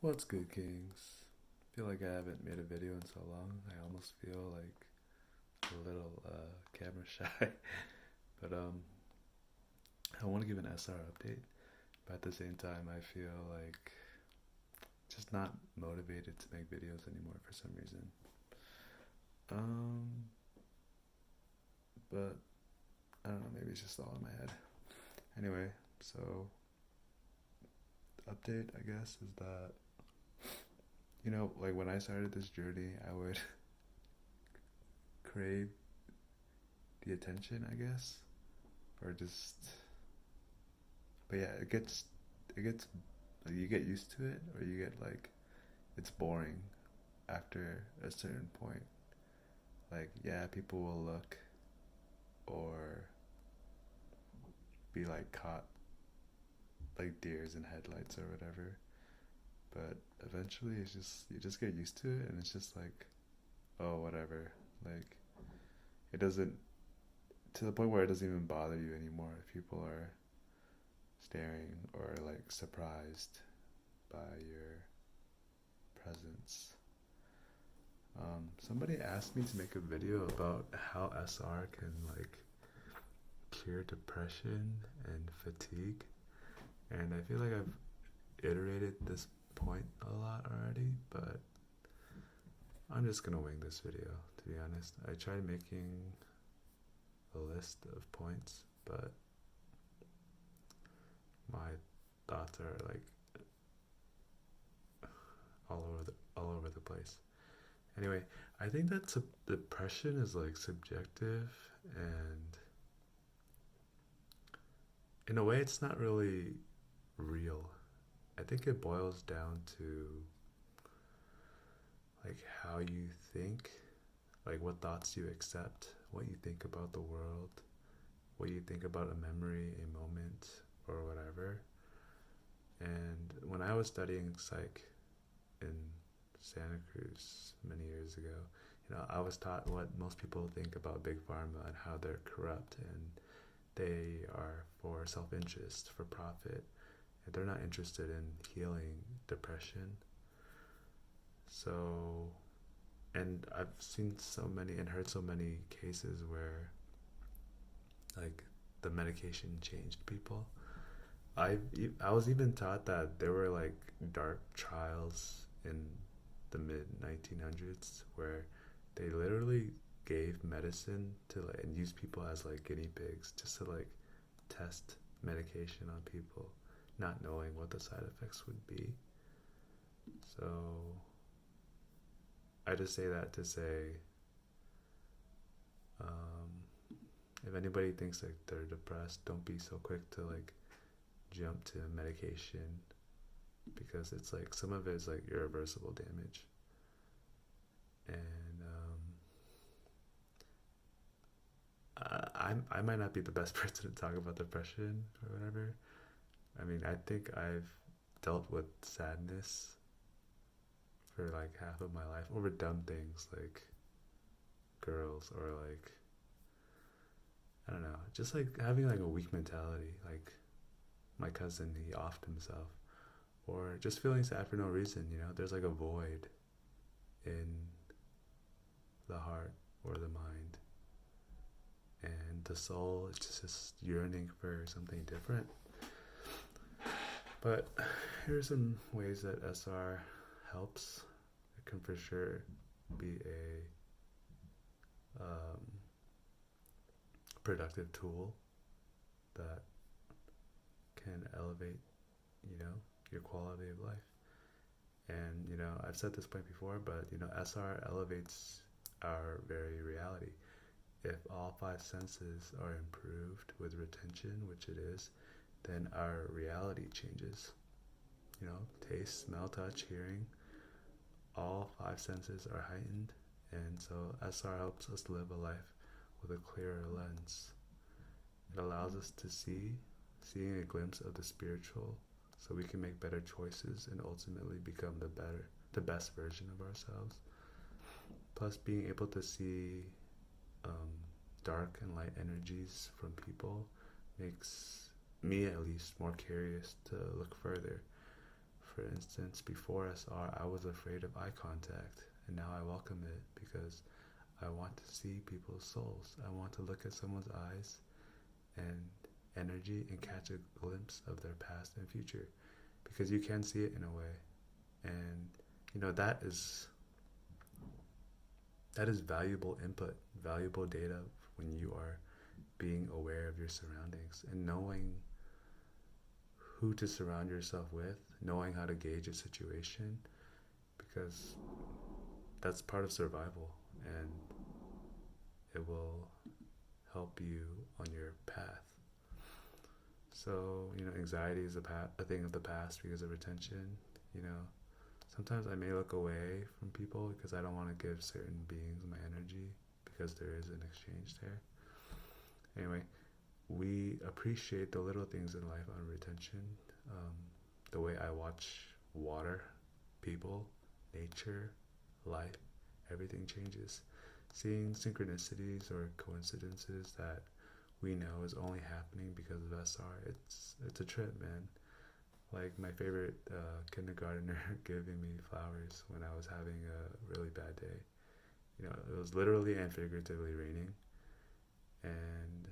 What's good, Kings? Feel like I haven't made a video in so long. I almost feel like a little camera shy. but I want to give an SR update, but at the same time, I feel like just not motivated to make videos anymore for some reason. Um, but I don't know. Maybe it's just all in my head. Anyway, so update I guess is that like when I started this journey, I would crave the attention, I guess, or just but yeah, it gets like you get used to it, or you get like it's boring after a certain point. Like yeah, people will look or be like caught like deers in headlights or whatever. But eventually, it's just you just get used to it, and it's just like oh whatever. Like it doesn't to the point where it doesn't even bother you anymore if people are staring or like surprised by your presence. Somebody asked me to make a video about how SR can like cure depression and fatigue, and I feel like I've iterated this point a lot already, but I'm just gonna wing this video to be honest. I tried making a list of points, but my thoughts are like all over the place. Anyway, I think that depression is like subjective, and in a way, it's not really real. I think it boils down to like how you think, like what thoughts you accept, what you think about the world, what you think about a memory, a moment, or whatever. And when I was studying psych in Santa Cruz many years ago, I was taught what most people think about Big Pharma and how they're corrupt and they are for self interest, for profit, and they're not interested in healing depression. So, and I've seen so many and heard so many cases where like the medication changed people. I I was even taught that there were like dark trials in the mid 1900s where they literally gave medicine to like and used people as like guinea pigs just to like test medication on people, not knowing what the side effects would be. So I just say that to say, um, if anybody thinks like they're depressed, don't be so quick to like jump to medication because it's like some of it is like irreversible damage. And I might not be the best person to talk about depression or whatever. I mean, I think I've dealt with sadness for like half of my life over dumb things like girls or like I don't know, just like having like a weak mentality, like my cousin he offed himself, or just feeling sad for no reason. There's like a void in the heart or the mind, and the soul is just yearning for something different. But here's some ways that SR helps. It can for sure be a productive tool that can elevate, you know, your quality of life. And, I've said this point before, but, SR elevates our very reality. If all five senses are improved with retention, which it is, then our reality changes. Taste, smell, touch, hearing, all five senses are heightened. And so SR helps us live a life with a clearer lens. It allows us to seeing a glimpse of the spiritual, so we can make better choices and ultimately become the best version of ourselves. Plus, being able to see um, dark and light energies from people makes me at least more curious to look further for instance, before SR, I was afraid of eye contact, and now I welcome it because I want to see people's souls. I want to look at someone's eyes and energy and catch a glimpse of their past and future, because you can see it in a way. And that is valuable input, valuable data when you are being aware of your surroundings and knowing who to surround yourself with, knowing how to gauge a situation, because that's part of survival, and it will help you on your path. So, anxiety is a thing of the past because of retention. You know, sometimes I may look away from people because I don't want to give certain beings my energy because there is an exchange there. Anyway, we appreciate the little things in life on retention. The way I watch water, people, nature, life, everything changes. Seeing synchronicities or coincidences that we know is only happening because of SR, it's a trip, man. Like my favorite kindergartner giving me flowers when I was having a really bad day. It was literally and figuratively raining, and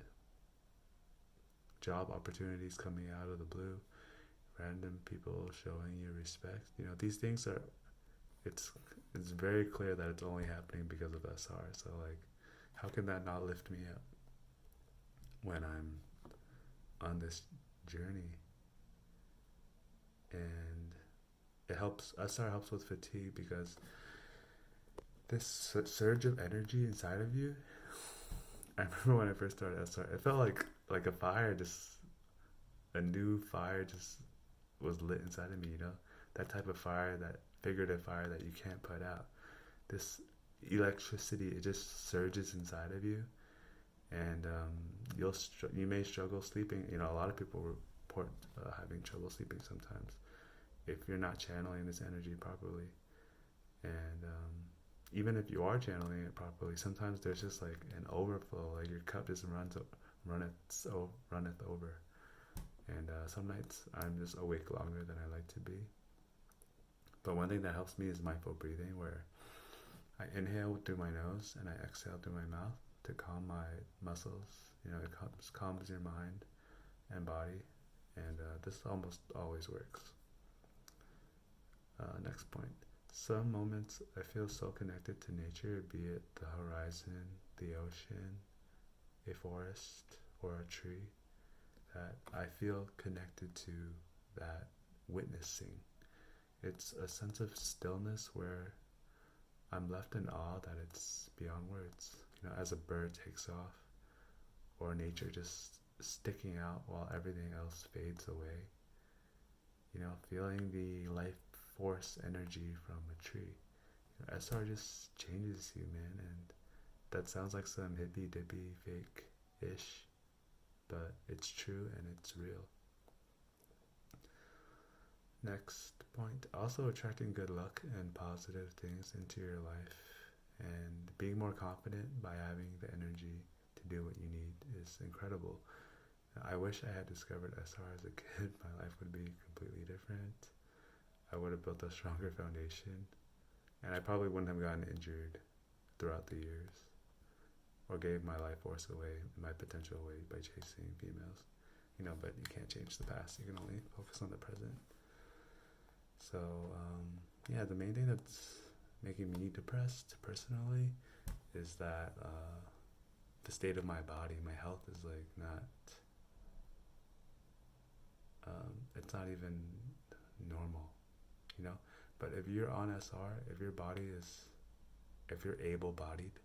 job opportunities coming out of the blue, random people showing you respect. These things are, it's very clear that it's only happening because of SR. So like, how can that not lift me up when I'm on this journey? And SR helps with fatigue because this surge of energy inside of you, I remember when I first started SR, it felt like a fire, a new fire just was lit inside of me, that type of fire, that figurative fire that you can't put out. This electricity, it just surges inside of you, and you may struggle sleeping. A lot of people report having trouble sleeping sometimes if you're not channeling this energy properly. And even if you are channeling it properly, sometimes there's just like an overflow, like your cup just runneth over. And some nights I'm just awake longer than I like to be. But one thing that helps me is mindful breathing, where I inhale through my nose and I exhale through my mouth to calm my muscles. It calms your mind and body, and this almost always works. Next point. Some moments I feel so connected to nature, be it the horizon, the ocean, a forest, or a tree, that I feel connected to that witnessing. It's a sense of stillness where I'm left in awe that it's beyond words. As a bird takes off, or nature just sticking out while everything else fades away. Feeling the life force energy from a tree. SR just changes you, man, and that sounds like some hippy dippy fake-ish, but it's true and it's real. Next point, also attracting good luck and positive things into your life, and being more confident by having the energy to do what you need is incredible. I wish I had discovered SR as a kid. My life would be completely different. I would have built a stronger foundation, and I probably wouldn't have gotten injured throughout the years, or gave my life force away, my potential away by chasing females. But you can't change the past. You can only focus on the present. So, the main thing that's making me depressed personally is that the state of my body, my health is like not, it's not even normal, But if you're on SR, if you're able-bodied,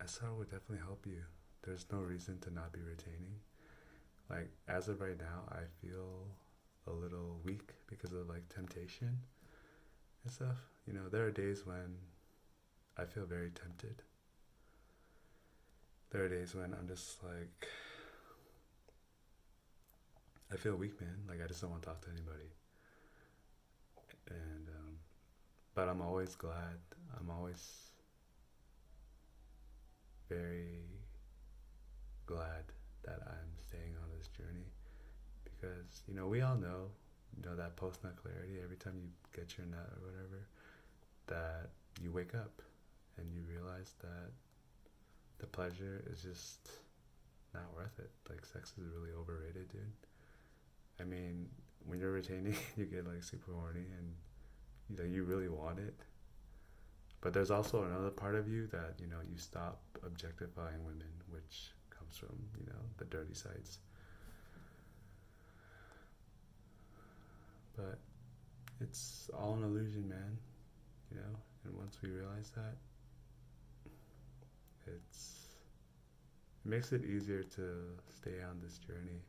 SR would definitely help you. There's no reason to not be retaining. Like, as of right now, I feel a little weak because of like temptation and stuff. There are days when I feel very tempted. There are days when I'm just like, I feel weak, man. Like, I just don't want to talk to anybody. And but I'm always glad. I'm always very glad that I'm staying on this journey, because we all know, that post nut clarity. Every time you get your nut or whatever, that you wake up and you realize that the pleasure is just not worth it. Like sex is really overrated, dude. I mean, when you're retaining, you get like super horny and you really want it. But there's also another part of you that you stop objectifying women, which comes from the dirty sites. But it's all an illusion, man. And once we realize that, it makes it easier to stay on this journey.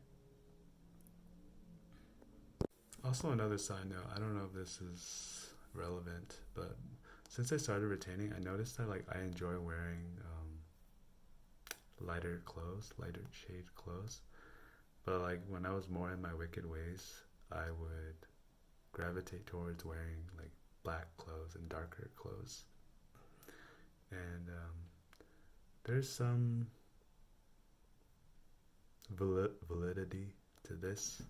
Also, another side note, I don't know if this is relevant, but since I started retaining, I noticed that like I enjoy wearing lighter clothes, lighter shade clothes. But like when I was more in my wicked ways, I would gravitate towards wearing like black clothes and darker clothes. And there's some validity to this.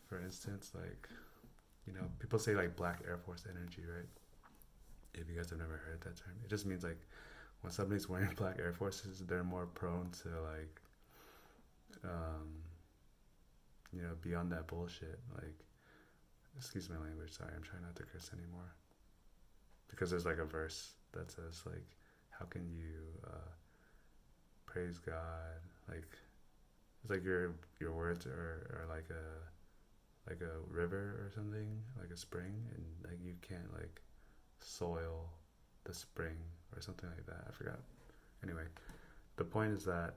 For instance, like, people say like black Air Force energy, right? If you guys have never heard that term, it just means like when somebody's wearing black Air Forces, they're more prone to like, be on that bullshit. Like, excuse my language, sorry, I'm trying not to curse anymore. Because there's like a verse that says like, how can you praise God? Like, it's like your words are like a river or something, like a spring, and like you can't like soil the spring or something like that. I forgot. Anyway, the point is that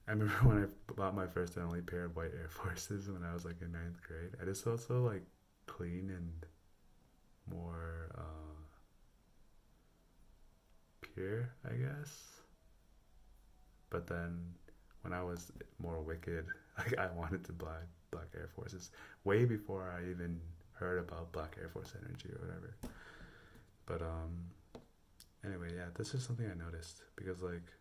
I remember when I bought my first and only pair of white Air Forces when I was like in ninth grade. I just felt so like clean and more pure, I guess. But then when I was more wicked, like I wanted to buy black Air Forces way before I even heard about black Air Force energy or whatever. But anyway, yeah, this is something I noticed because like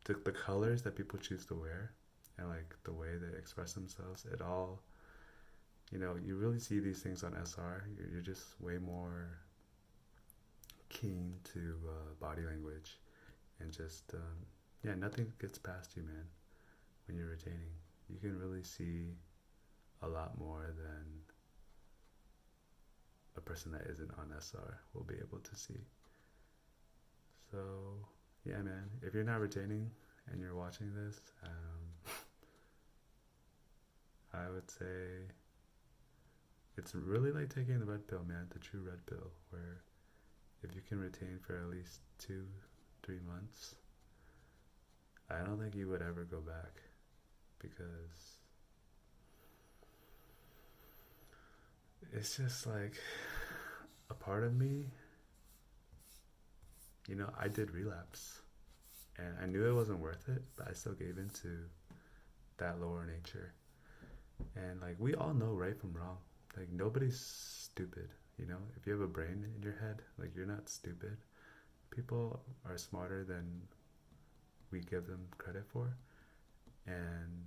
the colors that people choose to wear and like the way they express themselves, it all, you really see these things on SR. You're just way more keen to body language and just yeah, nothing gets past you, man. When you're retaining, you can really see a lot more than a person that isn't on SR will be able to see. So yeah, man, if you're not retaining and you're watching this, I would say it's really like taking the red pill, man, the true red pill, where if you can retain for at least 2-3 months, I don't think you would ever go back, because it's just like a part of me, I did relapse and I knew it wasn't worth it, but I still gave into that lower nature. And like we all know right from wrong. Like nobody's stupid, If you have a brain in your head, like you're not stupid. People are smarter than we give them credit for. And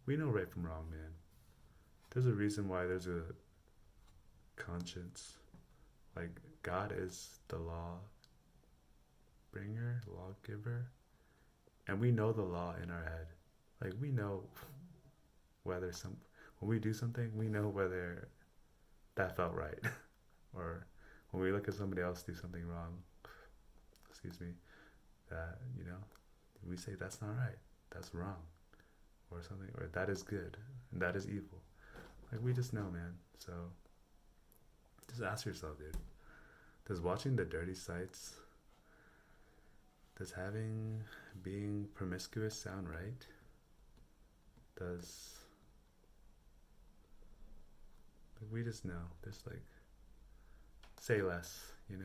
we know right from wrong, man. There's a reason why there's a conscience. Like God is the law bringer, lawgiver, and we know the law in our head. Like we know whether when we do something, we know whether that felt right, or when we look at somebody else do something wrong, excuse me, that we say that's not right, that's wrong, or something, or that is good and that is evil. Like we just know, man. So just ask yourself, dude. Does watching the dirty sites, does being promiscuous sound right? Does, like, we just know. Just like say less, And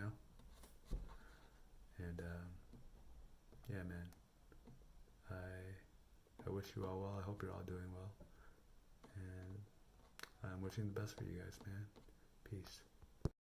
yeah, man. I wish you all well. I hope you're all doing well. And I'm wishing the best for you guys, man. Peace.